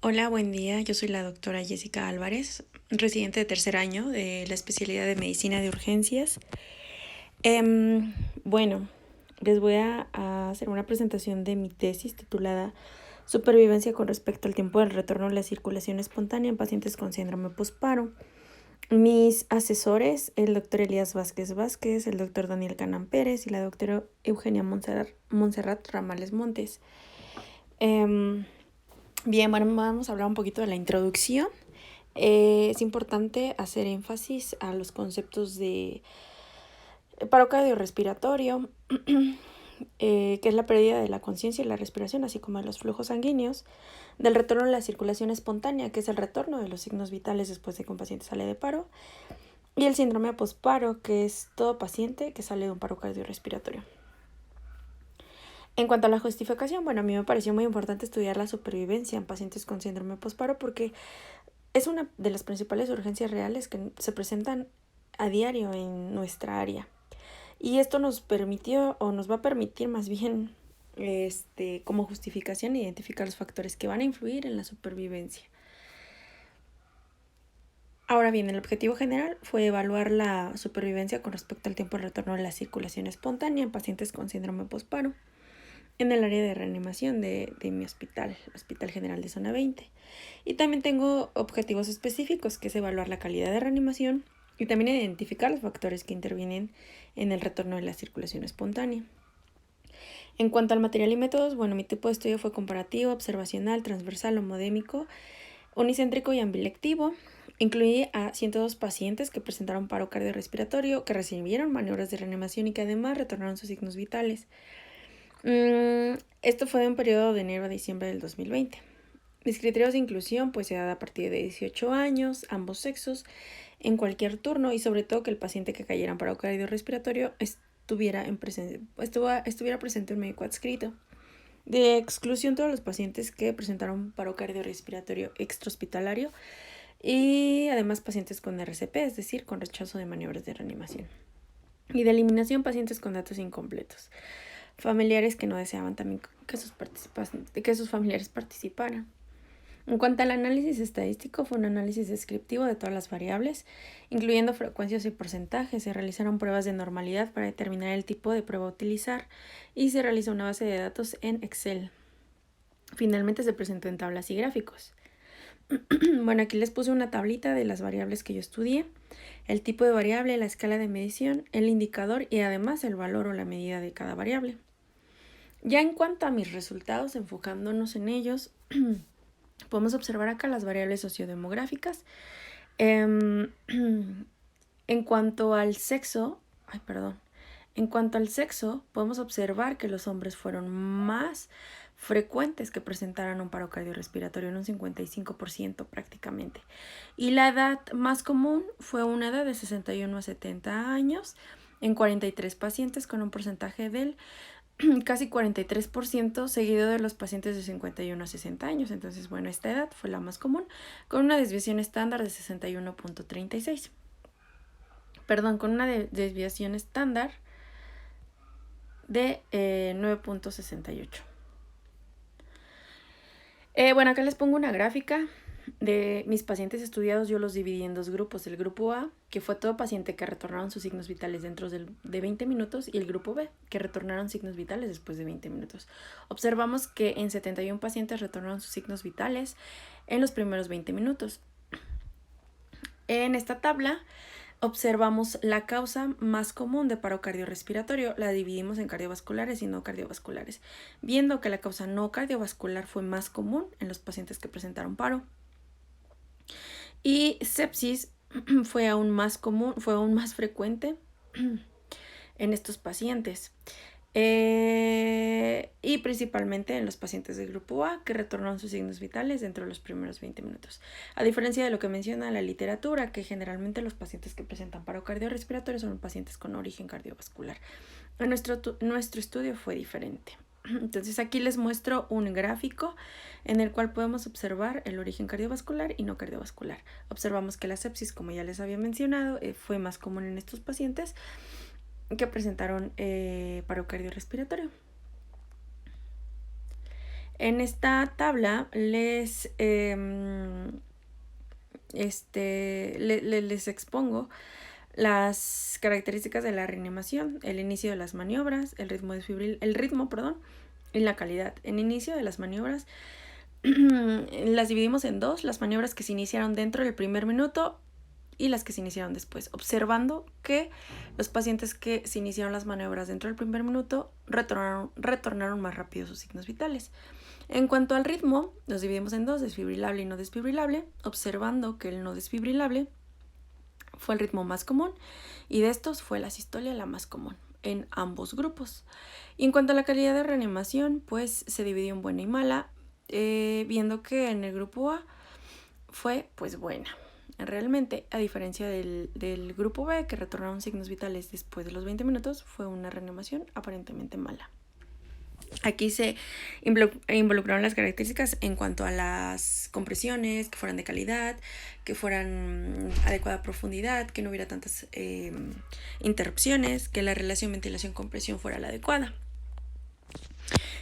Hola, buen día. Yo soy la doctora Jessica Álvarez, residente de tercer año de la especialidad de medicina de urgencias. Bueno, les voy a hacer una presentación de mi tesis titulada Supervivencia con respecto al tiempo del retorno a la circulación espontánea en pacientes con síndrome postparo. Mis asesores, el doctor Elías Vázquez Vázquez, el doctor Daniel Canán Pérez y la doctora Eugenia Montserrat Ramales Montes. Bien, bueno, vamos a hablar un poquito de la introducción. Es importante hacer énfasis a los conceptos de paro cardiorrespiratorio, que es la pérdida de la conciencia y la respiración, así como de los flujos sanguíneos, del retorno a la circulación espontánea, que es el retorno de los signos vitales después de que un paciente sale de paro, y el síndrome postparo, que es todo paciente que sale de un paro cardiorrespiratorio. En cuanto a la justificación, bueno, a mí me pareció muy importante estudiar la supervivencia en pacientes con síndrome postparo porque es una de las principales urgencias reales que se presentan a diario en nuestra área. Y esto nos permitió, o nos va a permitir más bien, como justificación, identificar los factores que van a influir en la supervivencia. Ahora bien, el objetivo general fue evaluar la supervivencia con respecto al tiempo de retorno a la circulación espontánea en pacientes con síndrome postparo en el área de reanimación de mi hospital, Hospital General de Zona 20. Y también tengo objetivos específicos, que es evaluar la calidad de reanimación y también identificar los factores que intervienen en el retorno de la circulación espontánea. En cuanto al material y métodos, bueno, mi tipo de estudio fue comparativo, observacional, transversal, homodémico, unicéntrico y ambilectivo. Incluí a 102 pacientes que presentaron paro cardiorrespiratorio, que recibieron maniobras de reanimación y que además retornaron sus signos vitales. Esto fue en un periodo de enero a diciembre del 2020. Mis criterios de inclusión pues se da a partir de 18 años, ambos sexos, en cualquier turno y sobre todo que el paciente que cayera en paro cardiorrespiratorio estuviera presente un médico adscrito. De exclusión todos los pacientes que presentaron paro cardiorrespiratorio extrahospitalario y además pacientes con RCP, es decir, con rechazo de maniobras de reanimación. Y de eliminación pacientes con datos incompletos. Familiares que no deseaban también que sus familiares participaran. En cuanto al análisis estadístico, fue un análisis descriptivo de todas las variables, incluyendo frecuencias y porcentajes. Se realizaron pruebas de normalidad para determinar el tipo de prueba a utilizar y se realizó una base de datos en Excel. Finalmente se presentó en tablas y gráficos. Bueno, aquí les puse una tablita de las variables que yo estudié, el tipo de variable, la escala de medición, el indicador y además el valor o la medida de cada variable. Ya en cuanto a mis resultados, enfocándonos en ellos, podemos observar acá las variables sociodemográficas. En cuanto al sexo, podemos observar que los hombres fueron más frecuentes que presentaran un paro cardiorrespiratorio en un 55% prácticamente. Y la edad más común fue una edad de 61 a 70 años en 43 pacientes con un porcentaje del casi 43%, seguido de los pacientes de 51 a 60 años. Entonces, bueno, esta edad fue la más común, con una desviación estándar de 61.36. Con una desviación estándar de 9.68. Bueno, acá les pongo una gráfica de mis pacientes estudiados. Yo los dividí en dos grupos. El grupo A, que fue todo paciente que retornaron sus signos vitales dentro de 20 minutos, y el grupo B, que retornaron signos vitales después de 20 minutos. Observamos que en 71 pacientes retornaron sus signos vitales en los primeros 20 minutos. En esta tabla observamos la causa más común de paro cardiorrespiratorio. La dividimos en cardiovasculares y no cardiovasculares, viendo que la causa no cardiovascular fue más común en los pacientes que presentaron paro. Y sepsis fue aún más común, fue aún más frecuente en estos pacientes. Y principalmente en los pacientes del grupo A que retornaron sus signos vitales dentro de los primeros 20 minutos. A diferencia de lo que menciona la literatura, que generalmente los pacientes que presentan paro cardiorrespiratorio son pacientes con origen cardiovascular. Nuestro estudio fue diferente. Entonces aquí les muestro un gráfico en el cual podemos observar el origen cardiovascular y no cardiovascular. Observamos que la sepsis, como ya les había mencionado, fue más común en estos pacientes que presentaron paro cardiorrespiratorio. En esta tabla les expongo las características de la reanimación, el inicio de las maniobras, el ritmo, y la calidad. En inicio de las maniobras las dividimos en dos, las maniobras que se iniciaron dentro del primer minuto y las que se iniciaron después, observando que los pacientes que se iniciaron las maniobras dentro del primer minuto retornaron más rápido sus signos vitales. En cuanto al ritmo, los dividimos en dos, desfibrilable y no desfibrilable, observando que el no desfibrilable fue el ritmo más común y de estos fue la sistolia la más común en ambos grupos. Y en cuanto a la calidad de reanimación, pues se dividió en buena y mala, viendo que en el grupo A fue pues buena. Realmente, a diferencia del grupo B, que retornaron signos vitales después de los 20 minutos, fue una reanimación aparentemente mala. Aquí se involucraron las características en cuanto a las compresiones, que fueran de calidad, que fueran adecuada profundidad, que no hubiera tantas interrupciones, que la relación ventilación-compresión fuera la adecuada.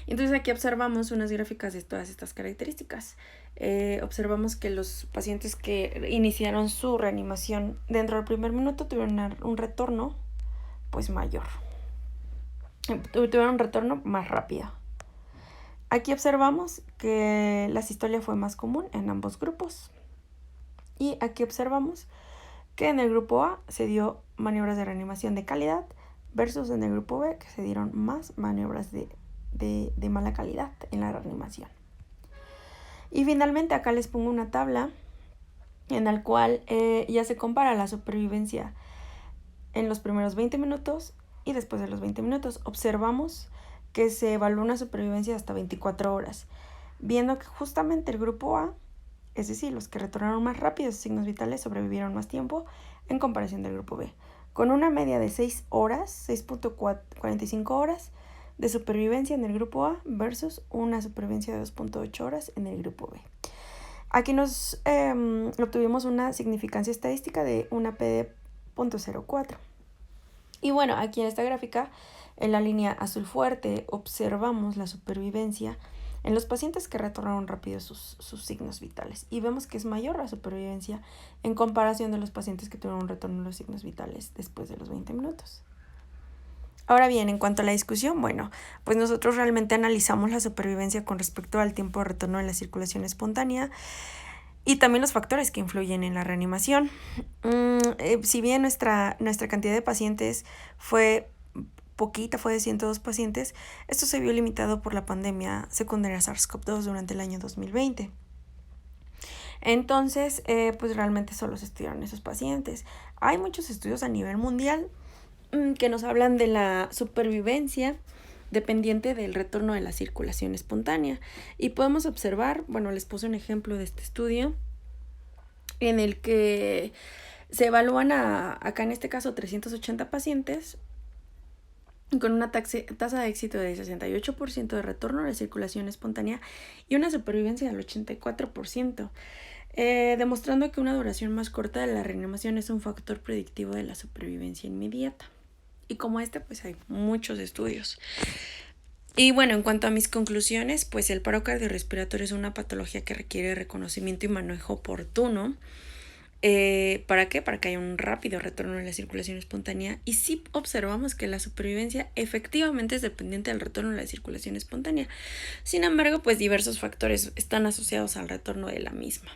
Entonces aquí observamos unas gráficas de todas estas características. Observamos que los pacientes que iniciaron su reanimación dentro del primer minuto tuvieron un retorno pues mayor. Tuvieron un retorno más rápido. Aquí observamos que la sistolia fue más común en ambos grupos. Y aquí observamos que en el grupo A se dio maniobras de reanimación de calidad versus en el grupo B que se dieron más maniobras de mala calidad en la reanimación. Y finalmente acá les pongo una tabla en la cual ya se compara la supervivencia en los primeros 20 minutos y después de los 20 minutos. Observamos que se evaluó una supervivencia de hasta 24 horas, viendo que justamente el grupo A, es decir, los que retornaron más rápido sus signos vitales, sobrevivieron más tiempo en comparación del grupo B, con una media de 6 horas, 6.45 horas de supervivencia en el grupo A versus una supervivencia de 2.8 horas en el grupo B. Aquí nos obtuvimos una significancia estadística de una P de 0.04. Y bueno, aquí en esta gráfica, en la línea azul fuerte, observamos la supervivencia en los pacientes que retornaron rápido sus signos vitales. Y vemos que es mayor la supervivencia en comparación de los pacientes que tuvieron un retorno de los signos vitales después de los 20 minutos. Ahora bien, en cuanto a la discusión, bueno, pues nosotros realmente analizamos la supervivencia con respecto al tiempo de retorno de la circulación espontánea y también los factores que influyen en la reanimación. Si bien nuestra cantidad de pacientes fue poquita, fue de 102 pacientes, esto se vio limitado por la pandemia secundaria SARS-CoV-2 durante el año 2020. Entonces, pues realmente solo se estudiaron esos pacientes. Hay muchos estudios a nivel mundial que nos hablan de la supervivencia dependiente del retorno de la circulación espontánea. Y podemos observar, bueno, les puse un ejemplo de este estudio en el que se evalúan acá en este caso 380 pacientes con una tasa de éxito de 68% de retorno a la circulación espontánea y una supervivencia del 84%, demostrando que una duración más corta de la reanimación es un factor predictivo de la supervivencia inmediata. Y como pues hay muchos estudios. Y bueno, en cuanto a mis conclusiones, pues el paro cardiorrespiratorio es una patología que requiere reconocimiento y manejo oportuno. ¿Para qué? Para que haya un rápido retorno de la circulación espontánea. Y sí observamos que la supervivencia efectivamente es dependiente del retorno de la circulación espontánea. Sin embargo, pues diversos factores están asociados al retorno de la misma.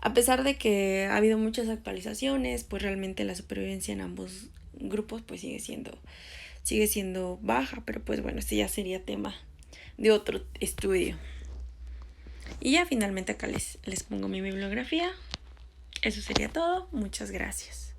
A pesar de que ha habido muchas actualizaciones, pues realmente la supervivencia en ambos grupos pues sigue siendo baja, pero pues bueno, este ya sería tema de otro estudio. Y ya finalmente acá les pongo mi bibliografía. Eso sería todo. Muchas gracias.